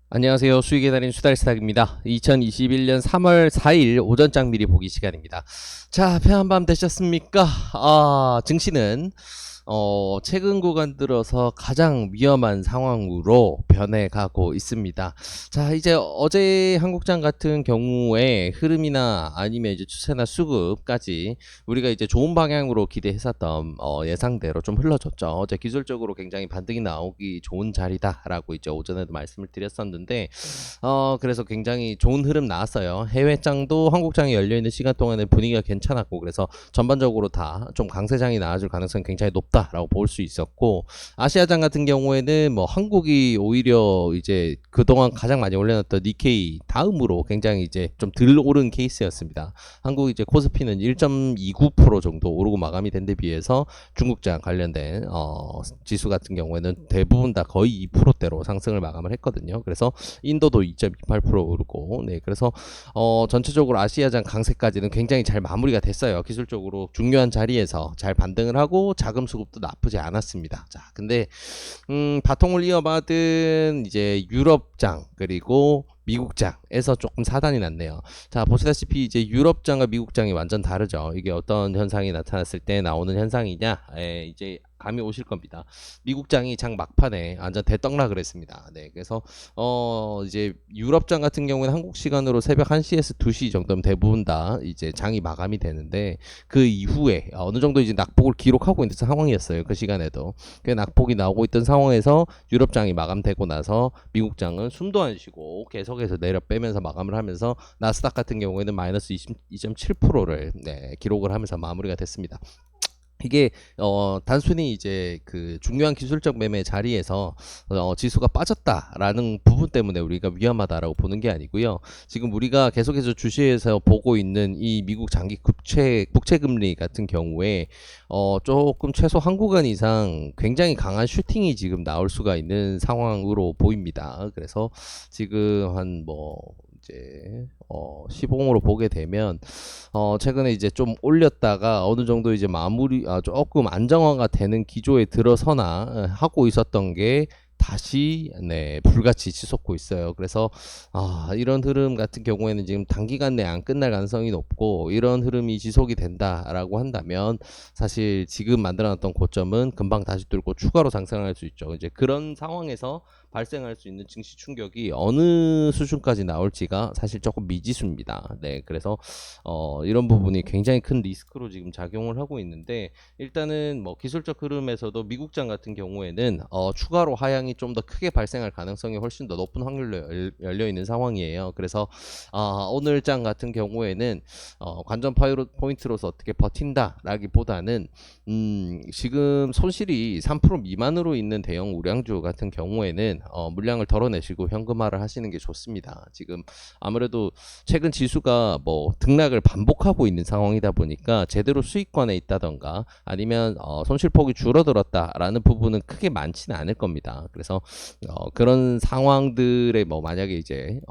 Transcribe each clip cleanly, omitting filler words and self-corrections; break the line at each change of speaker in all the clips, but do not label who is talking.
안녕하세요. 수익의 달인 수달스탁입니다. 2021년 3월 4일 오전장 미리 보기 시간입니다. 자, 편한밤 되셨습니까? 증시는 최근 구간 들어서 가장 위험한 상황으로 변해가고 있습니다. 자, 이제 어제 한국장 같은 경우에 흐름이나 아니면 이제 추세나 수급까지 우리가 이제 좋은 방향으로 기대했었던 예상대로 좀 흘러졌죠. 어제 기술적으로 굉장히 반등이 나오기 좋은 자리다라고 이제 오전에도 말씀을 드렸었는데, 그래서 굉장히 좋은 흐름 나왔어요. 해외장도 한국장이 열려있는 시간 동안에 분위기가 괜찮았고, 그래서 전반적으로 다 좀 강세장이 나와줄 가능성이 굉장히 높다라고 볼 수 있었고, 아시아장 같은 경우에는 뭐 한국이 오히려 이제 그동안 가장 많이 올려놨던 니케이 다음으로 굉장히 이제 좀 덜 오른 케이스였습니다. 한국 이제 코스피는 1.29% 정도 오르고 마감이 된 데 비해서 중국장 관련된 지수 같은 경우에는 대부분 다 거의 2%대로 상승을 마감을 했거든요. 그래서 인도도 2.28% 오르고, 네, 그래서 전체적으로 아시아장 강세까지는 굉장히 잘 마무리가 됐어요. 기술적으로 중요한 자리에서 잘 반등을 하고 자금 수급도 나쁘지 않았습니다. 자, 근데 바통을 이어받은 이제 유럽장 그리고 미국장에서 조금 사단이 났네요. 자, 보시다시피 이제 유럽장과 미국장이 완전 다르죠. 이게 어떤 현상이 나타났을 때 나오는 현상이냐, 이제 감이 오실 겁니다. 미국장이 장 막판에 완전 대떡락을 했습니다. 네, 그래서 이제 유럽장 같은 경우는 한국 시간으로 새벽 1시에서 2시 정도면 대부분 다 이제 장이 마감이 되는데, 그 이후에 어느 정도 이제 낙폭을 기록하고 있는 상황이었어요. 그 시간에도 그 낙폭이 나오고 있던 상황에서 유럽장이 마감되고 나서 미국장은 숨도 안 쉬고 계속해서 내려 빼면서 마감을 하면서 나스닥 같은 경우에는 마이너스 22.7%를 기록을 하면서 마무리가 됐습니다. 이게 단순히 이제 그 중요한 기술적 매매 자리에서 지수가 빠졌다라는 부분 때문에 우리가 위험하다라고 보는 게 아니고요. 지금 우리가 계속해서 주시에서 보고 있는 이 미국 장기 국채 금리 같은 경우에 조금 최소 한 구간 이상 굉장히 강한 슈팅이 지금 나올 수가 있는 상황으로 보입니다. 그래서 지금 한 이제 시봉으로 보게 되면 최근에 이제 좀 올렸다가 어느 정도 이제 마무리 조금 안정화가 되는 기조에 들어서나 하고 있었던 게 다시 불같이 치솟고 있어요. 그래서 이런 흐름 같은 경우에는 지금 단기간 내에 안 끝날 가능성이 높고, 이런 흐름이 지속이 된다라고 한다면 사실 지금 만들어놨던 고점은 금방 다시 뚫고 추가로 상승할 수 있죠. 이제 그런 상황에서 발생할 수 있는 증시 충격이 어느 수준까지 나올지가 사실 조금 미지수입니다. 네, 그래서 이런 부분이 굉장히 큰 리스크로 지금 작용을 하고 있는데, 일단은 뭐 기술적 흐름에서도 미국장 같은 경우에는 추가로 하향이 좀 더 크게 발생할 가능성이 훨씬 더 높은 확률로 열려 있는 상황이에요. 그래서 오늘 장 같은 경우에는 관전 포인트로서 어떻게 버틴다라기보다는 지금 손실이 3% 미만으로 있는 대형 우량주 같은 경우에는 물량을 덜어내시고 현금화를 하시는 게 좋습니다. 지금 아무래도 최근 지수가 뭐 등락을 반복하고 있는 상황이다 보니까 제대로 수익권에 있다던가 아니면 손실폭이 줄어들었다라는 부분은 크게 많지는 않을 겁니다. 그래서 그런 상황들에 만약에 이제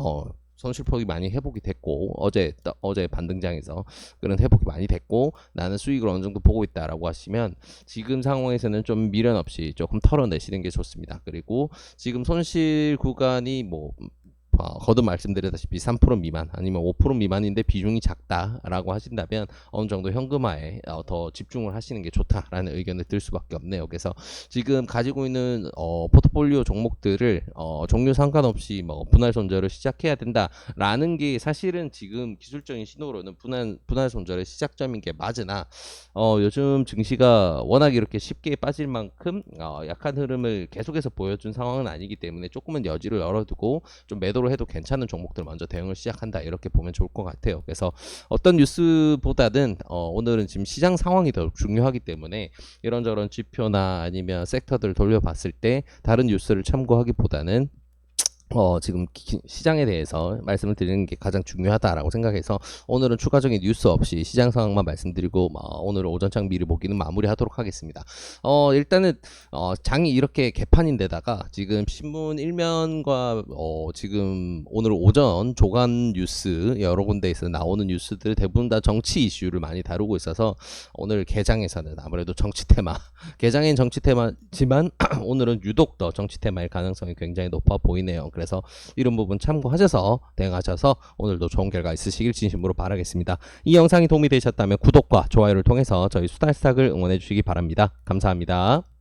손실폭이 많이 회복이 됐고, 어제 반등장에서 그런 회복이 많이 됐고 나는 수익을 어느 정도 보고 있다라고 하시면 지금 상황에서는 좀 미련 없이 조금 털어내시는 게 좋습니다. 그리고 지금 손실 구간이 거듭 말씀드렸다시피 3% 미만 아니면 5% 미만인데 비중이 작다라고 하신다면 어느 정도 현금화에 더 집중을 하시는 게 좋다라는 의견을 들 수밖에 없네요. 그래서 지금 가지고 있는 포트폴리오 종목들을 종류 상관없이 분할 손절을 시작해야 된다라는 게 사실은 지금 기술적인 신호로는 분할 손절의 시작점인 게 맞으나, 요즘 증시가 워낙 이렇게 쉽게 빠질 만큼 약한 흐름을 계속해서 보여준 상황은 아니기 때문에 조금은 여지를 열어두고 좀 매도를 해도 괜찮은 종목들 먼저 대응을 시작한다, 이렇게 보면 좋을 것 같아요. 그래서 어떤 뉴스보다는 오늘은 지금 시장 상황이 더 중요하기 때문에 이런저런 지표나 아니면 섹터들 돌려봤을 때 다른 뉴스를 참고하기보다는 지금 시장에 대해서 말씀을 드리는 게 가장 중요하다라고 생각해서 오늘은 추가적인 뉴스 없이 시장 상황만 말씀드리고 오늘 오전장 미리 보기는 마무리하도록 하겠습니다. 일단은 장이 이렇게 개판인데다가 지금 신문 일면과 지금 오늘 오전 조간 뉴스 여러 군데에서 나오는 뉴스들 대부분 다 정치 이슈를 많이 다루고 있어서 오늘 개장에서는 아무래도 정치 테마, 개장엔 정치 테마지만 오늘은 유독 더 정치 테마일 가능성이 굉장히 높아 보이네요. 그래서 이런 부분 참고하셔서 대응하셔서 오늘도 좋은 결과 있으시길 진심으로 바라겠습니다. 이 영상이 도움이 되셨다면 구독과 좋아요를 통해서 저희 수달스탁을 응원해 주시기 바랍니다. 감사합니다.